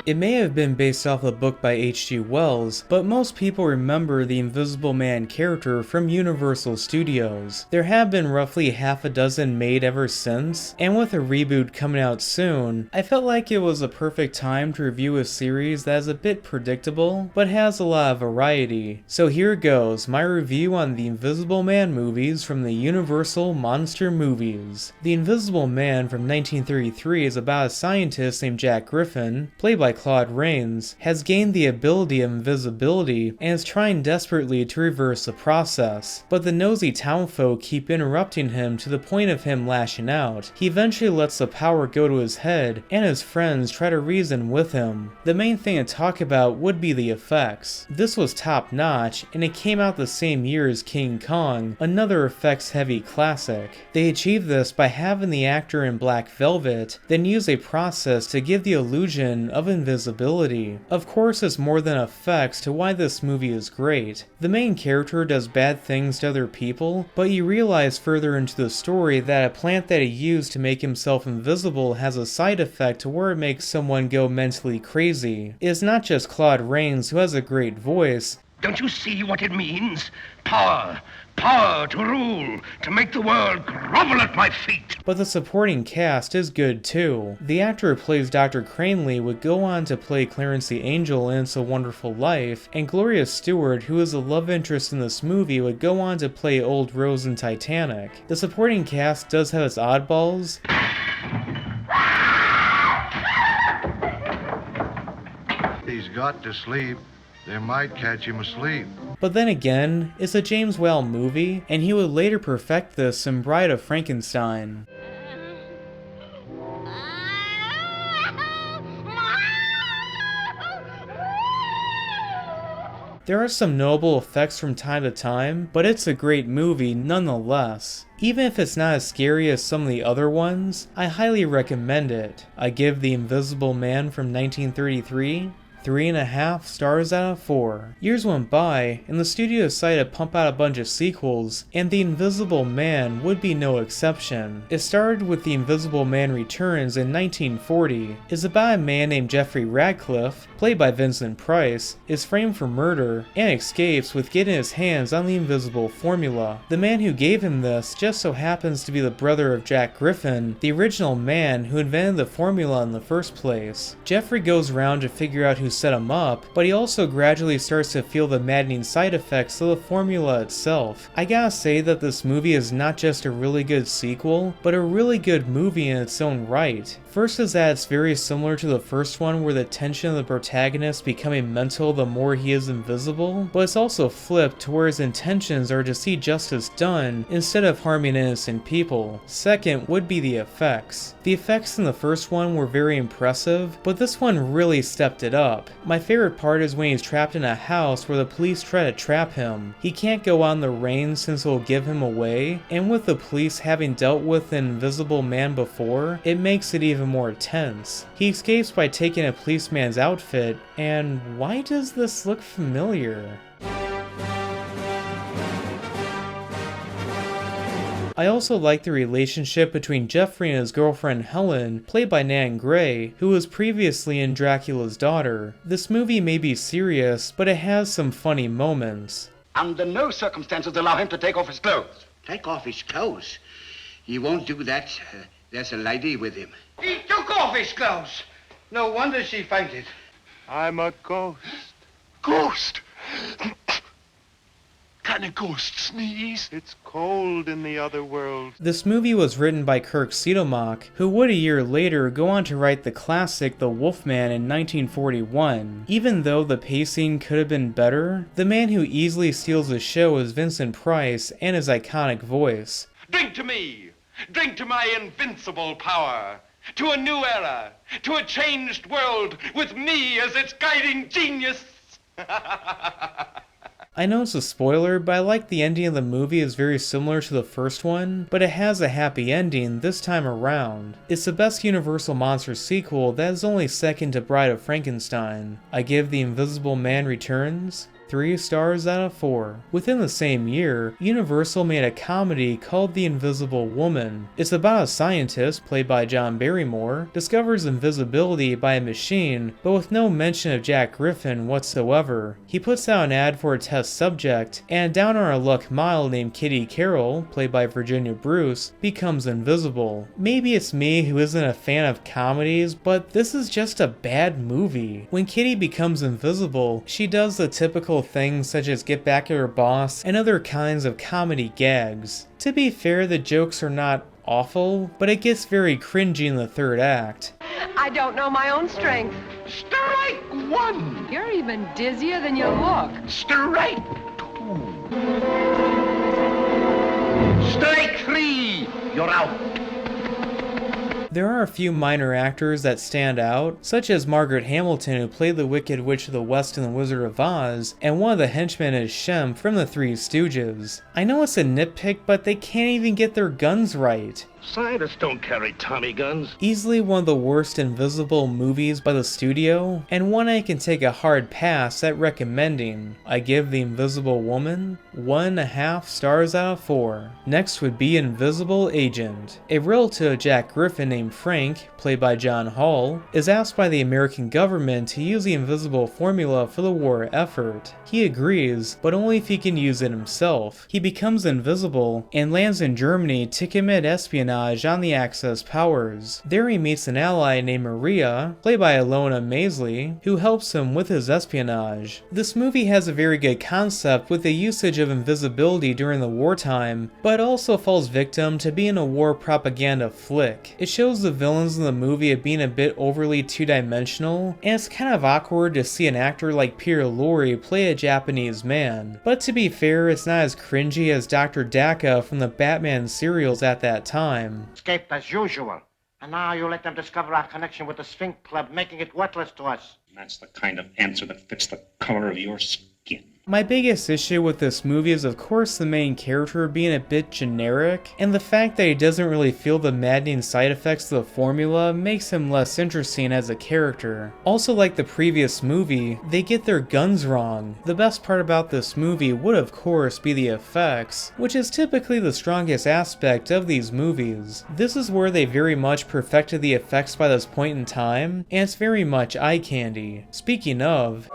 It may have been based off a book by H.G. Wells, but most people remember the Invisible Man character from Universal Studios. There have been roughly half a dozen made ever since, and with a reboot coming out soon, I felt like it was a perfect time to review a series that is a bit predictable, but has a lot of variety. So here goes, my review on the Invisible Man movies from the Universal Monster Movies. The Invisible Man from 1933 is about a scientist named Jack Griffin, played by Claude Rains, has gained the ability of invisibility and is trying desperately to reverse the process, but the nosy townfolk keep interrupting him to the point of him lashing out. He eventually lets the power go to his head, and his friends try to reason with him. The main thing to talk about would be the effects. This was top notch, and it came out the same year as King Kong, another effects heavy classic. They achieved this by having the actor in black velvet, then use a process to give the illusion of invisibility. Of course, there's more than effects to why this movie is great. The main character does bad things to other people, but you realize further into the story that a plant that he used to make himself invisible has a side effect to where it makes someone go mentally crazy. It is not just Claude Rains who has a great voice. Don't you see what it means? Power! Power to rule, to make the world grovel at my feet! But the supporting cast is good too. The actor who plays Dr. Cranley would go on to play Clarence the Angel in It's a Wonderful Life, and Gloria Stewart, who is a love interest in this movie, would go on to play Old Rose in Titanic. The supporting cast does have its oddballs. He's got to sleep. They might catch him asleep. But then again, it's a James Whale movie, and he would later perfect this in Bride of Frankenstein. There are some notable effects from time to time, but it's a great movie nonetheless. Even if it's not as scary as some of the other ones, I highly recommend it. I give The Invisible Man from 1933 3.5 stars out of 4. Years went by, and the studio decided to pump out a bunch of sequels, and The Invisible Man would be no exception. It started with The Invisible Man Returns in 1940. It's about a man named Jeffrey Radcliffe, played by Vincent Price, is framed for murder, and escapes with getting his hands on the invisible formula. The man who gave him this just so happens to be the brother of Jack Griffin, the original man who invented the formula in the first place. Jeffrey goes around to figure out who set him up, but he also gradually starts to feel the maddening side effects of the formula itself. I gotta say that this movie is not just a really good sequel, but a really good movie in its own right. First is that it's very similar to the first one where the tension of the protagonist becoming mental the more he is invisible, but it's also flipped to where his intentions are to see justice done instead of harming innocent people. Second would be the effects. The effects in the first one were very impressive, but this one really stepped it up. My favorite part is when he's trapped in a house where the police try to trap him. He can't go on the rain since it will give him away, and with the police having dealt with an invisible man before, it makes it even more tense. He escapes by taking a policeman's outfit, and why does this look familiar? I also like the relationship between Jeffrey and his girlfriend Helen, played by Nan Gray, who was previously in Dracula's Daughter. This movie may be serious, but it has some funny moments. Under no circumstances allow him to take off his clothes. Take off his clothes? He won't do that. There's a lady with him. He took off his clothes. No wonder she fainted. I'm a ghost. Ghost? Can a ghost sneeze? It's cold in the other world. This movie was written by Kirk Siedlmach, who would a year later go on to write the classic The Wolfman in 1941. Even though the pacing could have been better, the man who easily steals the show is Vincent Price and his iconic voice. Drink to me! Drink to my invincible power! To a new era! To a changed world with me as its guiding genius! I know it's a spoiler, but I like the ending of the movie is very similar to the first one, but it has a happy ending this time around. It's the best Universal Monsters sequel that is only second to Bride of Frankenstein. I give The Invisible Man Returns 3 stars out of 4. Within the same year, Universal made a comedy called The Invisible Woman. It's about a scientist, played by John Barrymore, discovers invisibility by a machine, but with no mention of Jack Griffin whatsoever. He puts out an ad for a test subject, and down on her luck model named Kitty Carroll, played by Virginia Bruce, becomes invisible. Maybe it's me who isn't a fan of comedies, but this is just a bad movie. When Kitty becomes invisible, she does the typical things such as get back at her boss and other kinds of comedy gags. To be fair, the jokes are not awful, but it gets very cringy in the third act. I don't know my own strength. Strike one! You're even dizzier than you look. Strike two! Strike three! You're out! There are a few minor actors that stand out, such as Margaret Hamilton, who played the Wicked Witch of the West in The Wizard of Oz, and one of the henchmen is Shem from The Three Stooges. I know it's a nitpick, but they can't even get their guns right. Scientists don't carry Tommy guns. Easily one of the worst invisible movies by the studio, and one I can take a hard pass at recommending. I give The Invisible Woman 1.5 stars out of 4. Next would be Invisible Agent. A relative of Jack Griffin named Frank, played by John Hall, is asked by the American government to use the invisible formula for the war effort. He agrees, but only if he can use it himself. He becomes invisible and lands in Germany to commit espionage on the Axis powers. There he meets an ally named Maria, played by Ilona Maisley, who helps him with his espionage. This movie has a very good concept with the usage of invisibility during the wartime, but also falls victim to being a war propaganda flick. It shows the villains in the movie as being a bit overly two-dimensional, and it's kind of awkward to see an actor like Peter Lorre play a Japanese man. But to be fair, it's not as cringy as Dr. Daka from the Batman serials at that time. Escaped as usual. And now you let them discover our connection with the Sphinx Club, making it worthless to us. That's the kind of answer that fits the color of your skin. My biggest issue with this movie is of course the main character being a bit generic, and the fact that he doesn't really feel the maddening side effects of the formula makes him less interesting as a character. Also, like the previous movie, they get their guns wrong. The best part about this movie would of course be the effects, which is typically the strongest aspect of these movies. This is where they very much perfected the effects by this point in time, and it's very much eye candy. Speaking of,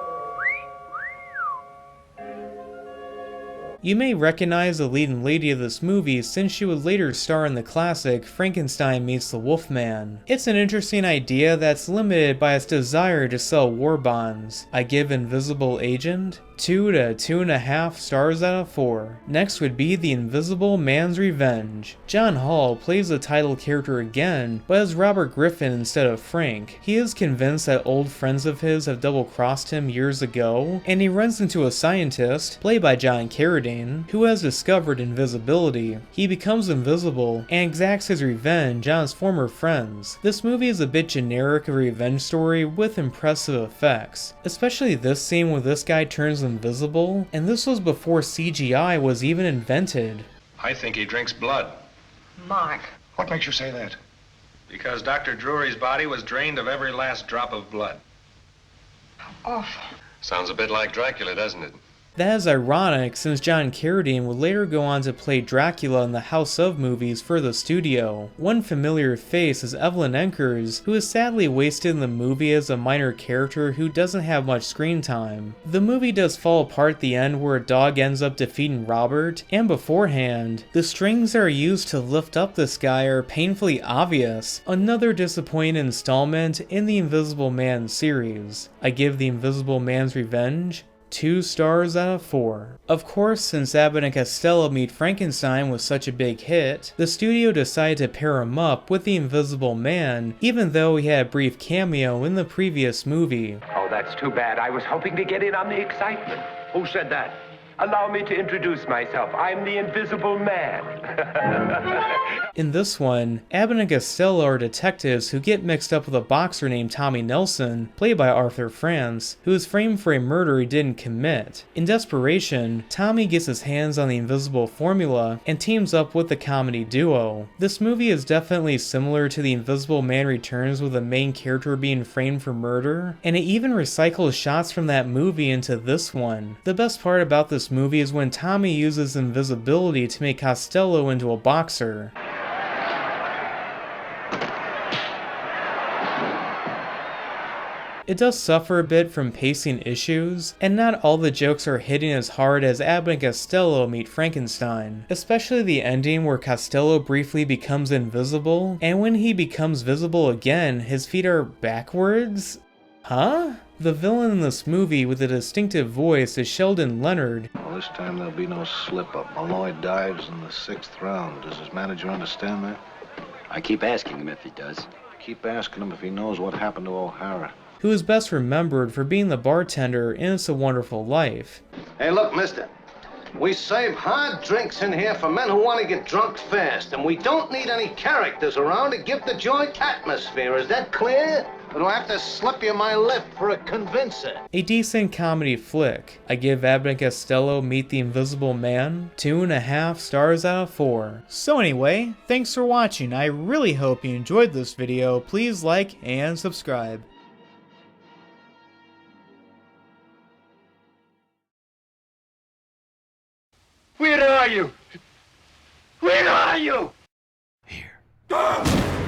you may recognize the leading lady of this movie since she would later star in the classic Frankenstein Meets the Wolfman. It's an interesting idea that's limited by its desire to sell war bonds. I give Invisible Agent 2 to 2.5 stars out of 4. Next would be The Invisible Man's Revenge. John Hall plays the title character again, but as Robert Griffin instead of Frank. He is convinced that old friends of his have double-crossed him years ago, and he runs into a scientist, played by John Carradine, who has discovered invisibility. He becomes invisible, and exacts his revenge on his former friends. This movie is a bit generic of a revenge story with impressive effects, especially this scene where this guy turns invisible, and this was before CGI was even invented. I think he drinks blood. Mark. What makes you say that? Because Dr. Drury's body was drained of every last drop of blood. Awful. Sounds a bit like Dracula, doesn't it? That is ironic since John Carradine would later go on to play Dracula in the House of movies for the studio. One familiar face is Evelyn Enkers, who is sadly wasted in the movie as a minor character who doesn't have much screen time. The movie does fall apart at the end where a dog ends up defeating Robert, and beforehand, the strings that are used to lift up this guy are painfully obvious. Another disappointing installment in the Invisible Man series. I give The Invisible Man's Revenge 2 stars out of 4. Of course, since Abbott and Costello Meet Frankenstein was such a big hit, the studio decided to pair him up with the Invisible Man, even though he had a brief cameo in the previous movie. Oh, that's too bad. I was hoping to get in on the excitement. Who said that? Allow me to introduce myself. I'm the Invisible Man. In this one, Abbott and Costello are detectives who get mixed up with a boxer named Tommy Nelson, played by Arthur France, who is framed for a murder he didn't commit. In desperation, Tommy gets his hands on the invisible formula and teams up with the comedy duo. This movie is definitely similar to The Invisible Man Returns, with the main character being framed for murder, and it even recycles shots from that movie into this one. The best part about this movie is when Tommy uses invisibility to make Costello into a boxer. It does suffer a bit from pacing issues, and not all the jokes are hitting as hard as Abbott and Costello meet Frankenstein, especially the ending where Costello briefly becomes invisible, and when he becomes visible again, his feet are backwards? Huh? The villain in this movie with a distinctive voice is Sheldon Leonard. Well, this time there'll be no slip-up. Malloy dives in the 6th round. Does his manager understand that? I keep asking him if he does. Keep asking him if he knows what happened to O'Hara. Who is best remembered for being the bartender in It's a Wonderful Life. Hey, look, mister. We serve hard drinks in here for men who want to get drunk fast, and we don't need any characters around to give the joint atmosphere. Is that clear? Or do I have to slip you my lip for a convincer? A decent comedy flick. I give Abbott and Costello Meet the Invisible Man 2.5 stars out of 4. So anyway, thanks for watching. I really hope you enjoyed this video. Please like and subscribe. Where are you? Where are you? Here.